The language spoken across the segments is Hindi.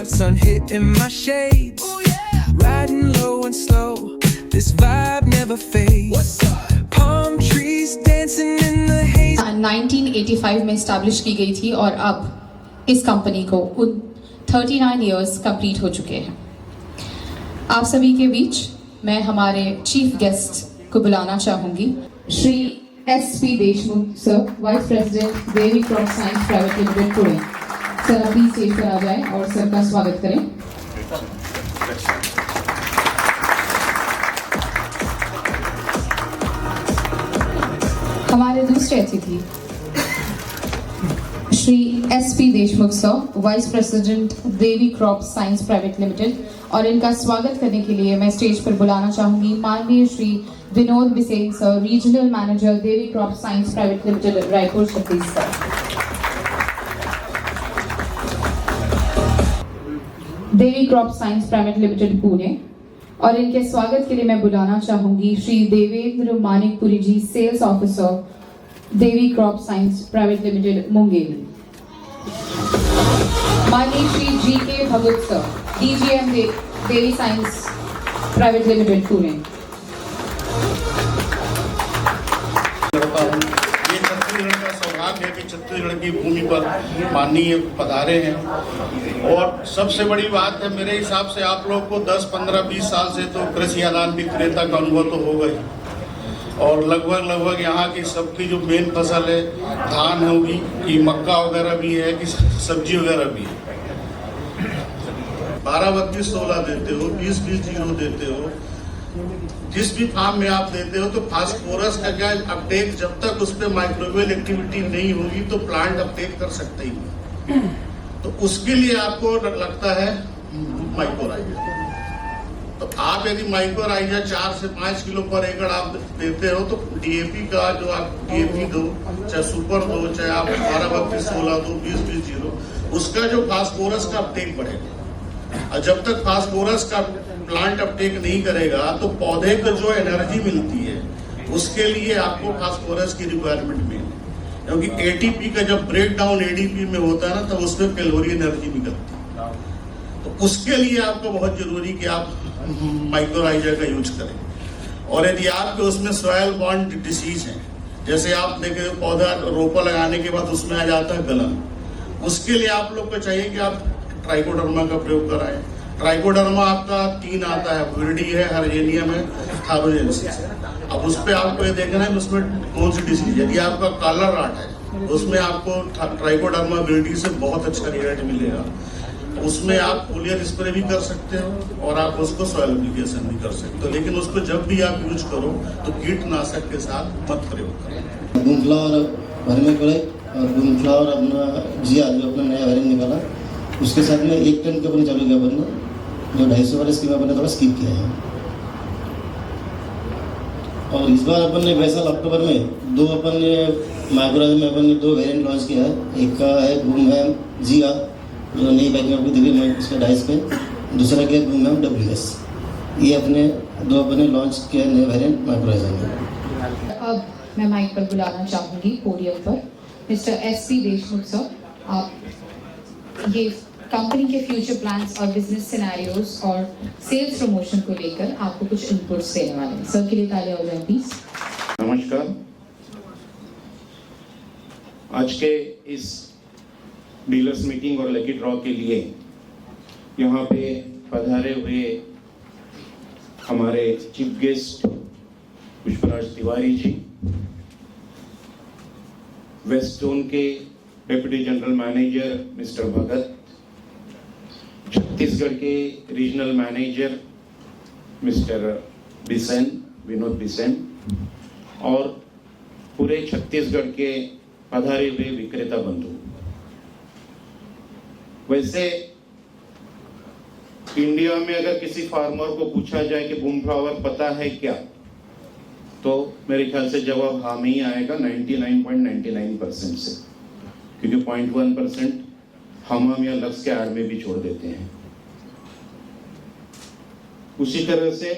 sun hitting my shades. Oh yeah. Riding low and slow, this vibe never fades. What's up? Palm trees dancing in the haze. 1985 में स्टैब्लिश की गई थी और अब इस कंपनी को 39 इयर्स कंप्लीट हो चुके हैं। आप सभी के बीच मैं हमारे चीफ गेस्ट को बुलाना चाहूंगी, Shri SP Deshmukh sir, vice president Devi crop science private limited Pune. Sir आप प्लीज स्टेज पर आ जाएं और सर का स्वागत करें। हमारे दूसरे अतिथि Shri SP Deshmukh sir, vice president Devi crop science private limited, और इनका स्वागत करने के लिए मैं स्टेज पर बुलाना चाहूंगी माननीय Shri Vinod Bisen sir, regional manager Devi crop science private limited Raipur Chhattisgarh. Devi crop science private limited Pune, और इनके स्वागत के लिए मैं बुलाना चाहूंगी Shri Devendra Manikpuri ji, sales officer Devi crop science private limited Mungeli. माननीय Shri GK Bhagat sir, DGM Devi science private limited Pune. ये छत्तीसगढ़ का सौभाग्य है कि छत्तीसगढ़ की भूमि पर माननीय पधारे हैं। और सबसे बड़ी बात है, मेरे हिसाब से आप लोग को 10, 15, 20 साल से तो कृषि आदान विक्रेता का अनुभव तो होगा ही, और लगभग यहाँ की सबकी जो मेन फसल है धान होगी कि मक्का वगैरह भी है कि सब्जी वगैरह भी है। 12-32-16 देते हो, 20-20-0 देते हो, जिस भी फार्म में आप देते हो, तो फास्फोरस का क्या अपटेक, जब तक उस पर माइक्रोवेल एक्टिविटी नहीं होगी तो प्लांट अपटेक कर सकते ही नहीं। तो उसके लिए आपको लगता है माइक्रोराइजा। तो आप यदि माइक्रोराइजा 4 से 5 किलो पर एकड़ आप देते हो, तो DAP का जो आप DAP दो, चाहे सुपर दो, चाहे आप 12-32-16 दो, 20-20-0, उसका जो फास्फोरस का अपटेक बढ़ेगा। और जब तक फास्फोरस का प्लांट अपटेक नहीं करेगा तो पौधे को जो एनर्जी मिलती है उसके लिए आपको फास्फोरस की रिक्वायरमेंट मिलेगी, क्योंकि ATP का जब ब्रेक डाउन ADP में होता है ना, तब उसमें कैलोरी एनर्जी निकलती है। तो उसके लिए आपको बहुत जरूरी कि आप माइक्रोराइजा का यूज करें। और यदि आपके उसमें सॉयल बॉर्न डिसीज है, जैसे आप देखे पौधा रोपा लगाने के बाद उसमें आ जाता है गलन, उसके लिए आप लोग को चाहिए कि आप ट्राइकोडर्मा का प्रयोग कराएं। ट्राइकोडर्मा आपका 3 आता है, विर्डी है, हर्जेनियम है, थारोजेनेसिस है। अब उस पर आपको ये देखना है उसमें कौन सी डिसीज। यदि आपका कॉलर रॉट है, उसमें आपको ट्राइकोडर्मा विर्डी से बहुत अच्छा रिजल्ट मिलेगा। उसमें आप फोलियर स्प्रे भी कर सकते हो और आप उसको सॉइल एप्लीकेशन भी कर सकते हो, लेकिन उसको जब भी आप यूज करो तो कीटनाशक के साथ मत प्रयोग करें। बूमफ्लावर और बूमफ्लावर अपना जिया जो अपना नया वेरिएंट निकाला, उसके साथ में 1 टन कंपनी चालू किया अपन ने, जो 250 वाले स्कीम अपन ने थोड़ा स्किप किया है। और इस बार अपन ने वैसा अक्टूबर में 2 अपन ने माइक्रोराइजा में अपन ने 2 वेरिएंट लॉन्च किया है। एक का है बूमहैम जिया, जो नई पैकिंग आपको दिख रही है इसका डाइस पे, दूसरा क्या है बूमहैम WS। ये अपने 2 अपन ने लॉन्च किया नए वेरिएंट माइक्रोराइजा में। अब मैं माइक पर बुलाना चाहूंगी पोडियम पर मिस्टर SP देशमुख सर। आप ये कंपनी के फ्यूचर प्लान्स और बिजनेस सिनेरियोज और सेल्स प्रमोशन को लेकर आपको कुछ इनपुट्स देने वाले हैं। सर के लिए तालियां हो जाए प्लीज। नमस्कार। आज के इस डीलर्स मीटिंग और लकी ड्रॉ के लिए यहाँ पे पधारे हुए हमारे chief guest Pushpraj Tiwari ji, west zone के डिप्टी जनरल मैनेजर मिस्टर भगत, छत्तीसगढ़ के regional manager mister Bisen, Vinod Bisen, और पूरे छत्तीसगढ़ के पधारे हुए विक्रेता बंधु। वैसे इंडिया में अगर किसी फार्मर को पूछा जाए कि बूमफ्लावर पता है क्या, तो मेरे ख्याल से जवाब हाँ में ही आएगा 99.99% से, क्योंकि 0.1% हम या लक्ष्य के आड़ में भी छोड़ देते हैं। उसी तरह से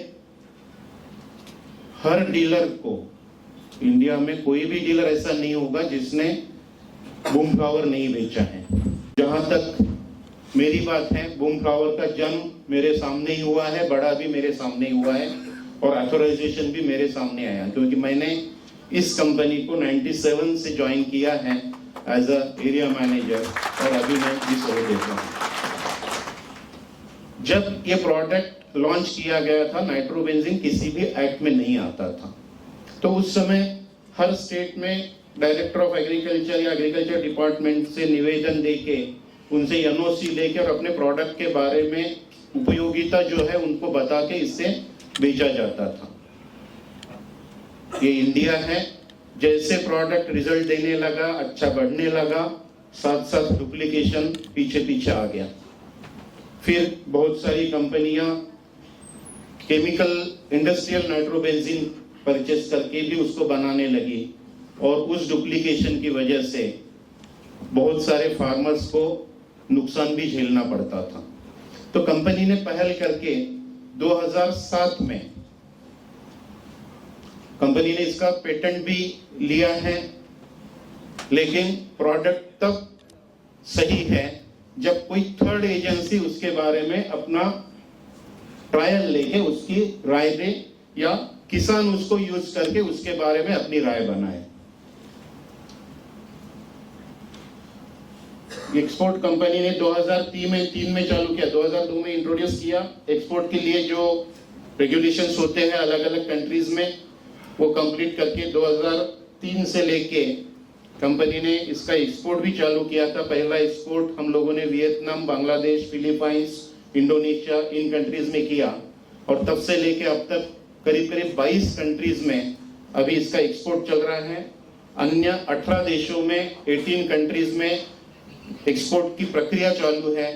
हर डीलर को, इंडिया में कोई भी डीलर ऐसा नहीं होगा जिसने बूमफ्लावर नहीं बेचा है। जहां तक मेरी बात है, बूम फ्लावर का जन्म मेरे सामने ही हुआ है, बड़ा भी मेरे सामने ही हुआ है और ऑथराइजेशन भी मेरे सामने आया, क्योंकि मैंने इस कंपनी को 97 से ज्वाइन किया है एज अ एरिया मैनेजर और अभी मैं इस ओहदे पर हूं। जब ये प्रोडक्ट लॉन्च किया गया था, नाइट्रोबेंजीन किसी भी एक्ट में नहीं आता था, तो उस समय हर स्टेट में डायरेक्टर ऑफ एग्रीकल्चर या एग्रीकल्चर डिपार्टमेंट से निवेदन देके उनसे एनओसी लेके और अपने प्रोडक्ट के बारे में उपयोगिता जो है उनको बता के इससे बेचा जाता था। ये इंडिया है, जैसे प्रोडक्ट रिजल्ट देने लगा, अच्छा बढ़ने लगा, साथ साथ डुप्लीकेशन पीछे पीछे आ गया। फिर बहुत सारी कंपनियां केमिकल इंडस्ट्रियल नाइट्रोबेंजीन परचेस करके भी उसको बनाने लगी और उस डुप्लीकेशन की वजह से बहुत सारे फार्मर्स को नुकसान भी झेलना पड़ता था। तो कंपनी ने पहल करके 2007 में कंपनी ने इसका पेटेंट भी लिया है, लेकिन प्रोडक्ट तब सही है जब कोई थर्ड एजेंसी उसके बारे में अपना ट्रायल लेके उसकी राय दे या किसान उसको यूज करके उसके बारे में अपनी राय बनाए। एक्सपोर्ट कंपनी ने 2003 में चालू किया, 2002 में इंट्रोड्यूस किया। एक्सपोर्ट के लिए जो रेगुलेशंस होते हैं अलग अलग कंट्रीज में, वो कंप्लीट करके 2003 से लेके कंपनी ने इसका एक्सपोर्ट भी चालू किया था। पहला एक्सपोर्ट हम लोगों ने वियतनाम, बांग्लादेश, फिलीपाइंस, इंडोनेशिया इन कंट्रीज में किया और तब से लेके अब तक करीब करीब 22 कंट्रीज में अभी इसका एक्सपोर्ट चल रहा है। अन्य 18 देशों में 18 कंट्रीज में एक्सपोर्ट की प्रक्रिया चालू है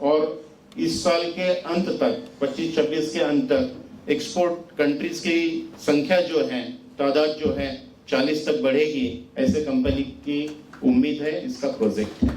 और इस साल के अंत तक 25-26 के अंत तक एक्सपोर्ट कंट्रीज की संख्या जो है, तादाद जो है 40 तक बढ़ेगी, ऐसे कंपनी की उम्मीद है, इसका प्रोजेक्ट है।